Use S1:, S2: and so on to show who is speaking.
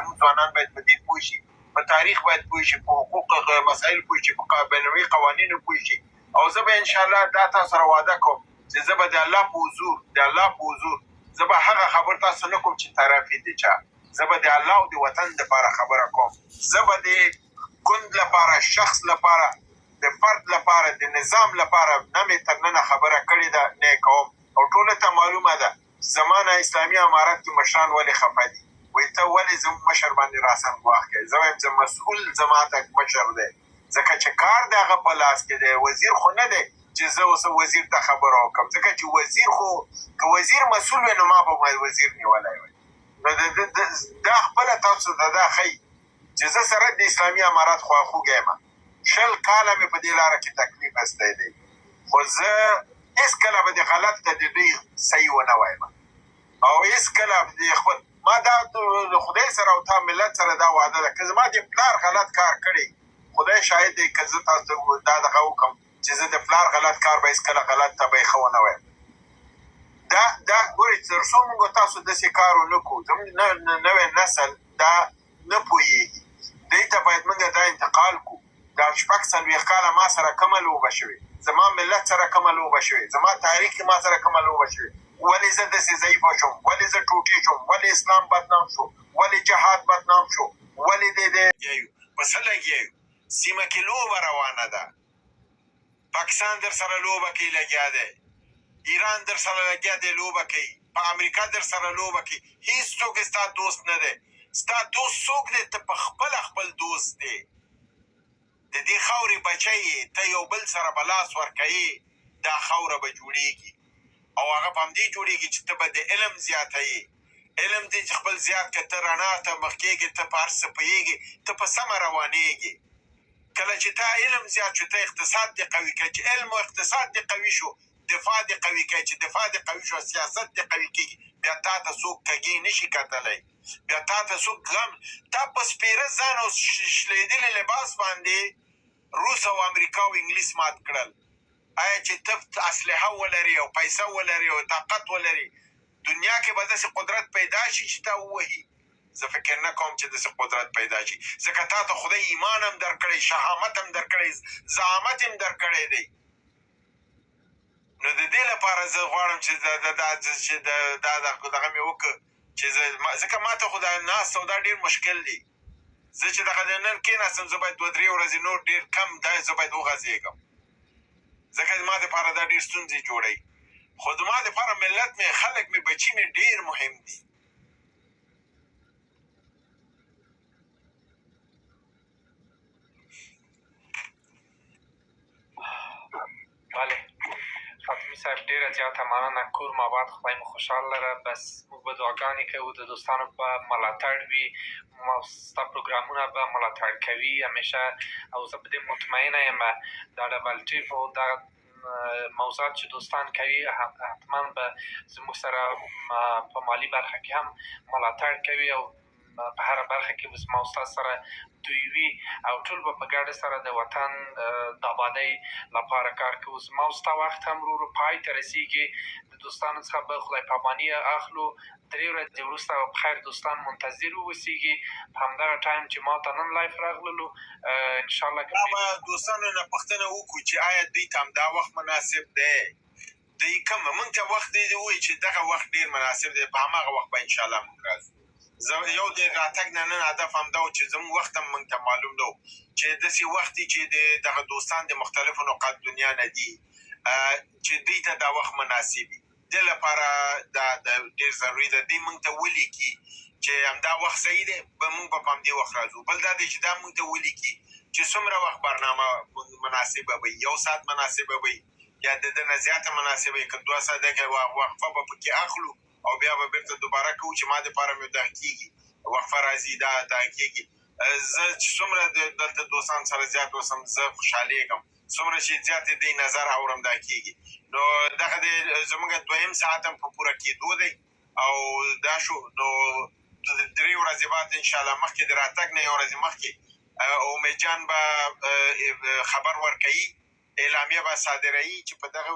S1: زموږ ځوانان باید په دې پوه شي، په تاریخ باید پوه شي، په حقوق مسایل پوه شي، په بینالمللي قوانینو پوه شي. او زه به انشاءالله دا تاسو سره وعده کوم چې زه به د الله په حضور زه به هغه خبر تاسو نه کوم چې طرف یې د چا، زه به د الله او د وطن دپاره خبره کوم. زه به د ګوند لپاره، شخص لپاره، د فرد لپاره، د نظام لپاره نه مې تر ننه خبره کړې ده، نه یې کوم. او ټولو ته معلومه ده زما نه اسلامي امارت کې مشران ولې خفه دي، وایي ته ولې زموږ مشر باندې راسم ګواښ کوې. زه وایم چې مسؤل زما ته مشر دی، ځکه چې کار د هغه په لاس کې دی. وزیر خو نه دی چې زه اوس وزیر ته خبره وکړم، ځکه چې وزیر خو که وزیر مسؤل وی نو ما به وزیر نیولی وی. نو دا خپله تاسو ته دا ښیي چې زه سره د اسلامي امارت خواخوږی یم. 20 کاله مې په دې لاره کې تکلیف استی دی، خو زه هېڅکله به د غلط ته د دوی صحیح ونه وایم او هېڅکله د خپل ما دا د خدای سره او تا ملت سره دا وعده ده که زما د پلار غلط کار کړی، خدای شاهد دی که زه تاسو ته دا دغه وکړم چې زه د پلار غلط کار به هېڅکله غلط ته به یې ښه ونه وایم. دا ګورئ تر څو موږ تاسو داسې کار ونه کړو زموږ نوی نسل دا نه پوهېږي. دوی ته باید موږ دا انتقال کړو. دا 40 کاله ما سره کومه لوبه شوې، زما ملت سره کومه لوبه شوې، زما تاریخ کې ما سره کومه لوبه شوې. ولې زه داسې ضعیفه شوم، ولې زه ټوټې شوم، ولې اسلام بدنام شو، ولې جهاد بدنام شو، ولې د په څه لګیا یو؟ سیمه کې لوبه روانه ده، پاکستان در سره لوبه کوي لګیا دی، ایران در سره لګیا دی لوبه کوي، په امریکا در سره لوبه کوي. هېڅوک ستا دوست نه دی. ستا دوست څوک دی؟ ته په خپل دوست دی، د دې خاورې بچی یې، ته یو بل سره به لاس ورکوي، دا خاوره به جوړېږي او هغه په همدې جوړېږي چې ته به د علم زیاته علم دی چې خپل زیات که ته رڼا ته مخ کېږي، ته په هر څه پوهېږي، ته په سمه روانېږي. کله چې تا علم زیات شو، ته اقتصاد دې قوي کړه، چې علم او اقتصاد دې قوي شو، دفاع دې قوي کړه، چې دفاع دې قوي شو، سیاست دې قوي کېږي، بیا تا ته څوک کږې نه شي کتلی، بیا تا ته څوک تا په سپېره ځان او شلېدلي لباس باندې روس او امریکا او انګلیس مات کړل. آیا چې ته اسلحه ولري او پیسه ولري او طاقت ولري، دنیا کې به داسې قدرت پیدا شي چې تا ووهي؟ زه فکر نه کوم چې داسې قدرت پیدا شي، ځکه تا ته خدای ایمان هم درکړی، شهامت هم درکړی، زعامت هم درکړی دی. نو د دې لپاره زه غواړم چې دغه مې وکړه چې ځکه ما ته خو دا ناست او دا ډېر مشکل دی. زه چې دغه نن کېناستم زه باید 2-3 ورځې نور ډېر کم دا زه باید وغځېږم، ځکه زما دپاره دا ډېر ستونزې جوړوي. خو زما دپاره ملت مې، خلک مې، بچي مې ډېر مهم دي.
S2: بله فاطمي صاحب ډېره زیاته مننه. کور مو آباد، خدای مو خوشحال لره. بس موږ به دعاګانې کوو د دوستانو په ملاتړ وي، ستا پروګرامونه به ملاتړ کوي همیشه، او زه په دې مطمئنه یم دا ډبل ټیپ او دغه موضوعات چې دوستان کوي حتما به زموږ سره په مالي برخه کې هم ملاتړ کوي او په هره برخه کې به زما استاد سره دوی وي او ټول به په ګډه سره د وطن د ابادۍ لپاره کار کوو. زما او ستا وخت هم ورو ورو پای ته رسېږي. د دوستانو څخه به خدای پاماني اخلو. 3 ورځې وروسته په خیر دوستان منتظر واوسېږي په همدغه ټایم چې ما ته نن لایف راغللو. انشاءالله
S1: دا به دوستانو نه پوښتنه وکړو چې آیا دوی ته همدا وخت مناسب دی؟ دوی کوم موږ ته وخت دی ووایي چې دغه وخت ډېر مناسب دی، په هماغه وخت به انشاءالله موږ راځو. یو د راتګ نه نن هدف همدا و چې زموږ وخت هم موږ ته معلوم نه و چې داسې وخت دی چې دغه دوستان د مختلفو نقاط دنیا نه دي چې دوی ته دا وخت مناسب وي. دې لپاره دا ډېر ضروري ده دوی موږ ته ولیکي چې همدا وخت صحیح دی، موږ به په همدې وخت راځو. بل دا دی چې دا موږ ته ولیکي چې څومره وخت برنامه مناسبه وي، 1 ساعت مناسبه وي یا د ده نه زیاته مناسبه وي، که 2 ساعته وقفه به پکې اخلو او بیا به بېرته دوباره کوو چې ما دپاره مې دغه کېږي، وقفه راځي دغه کېږي. زه چې څومره دلته دوستان سره زیات اوسم زه خوشحالېږم، څومره چې زیات دی نظر اورم دا کېږي. نو دغه د زموږ 2 ساعت هم په پوره کېدو دی او دا شو. نو 3 ورځې بعد انشاءالله مخکې د راتګ نه 1 ورځې مخکې امید جان به خبر ورکوي، اعلامیه به صادروي چې په دغه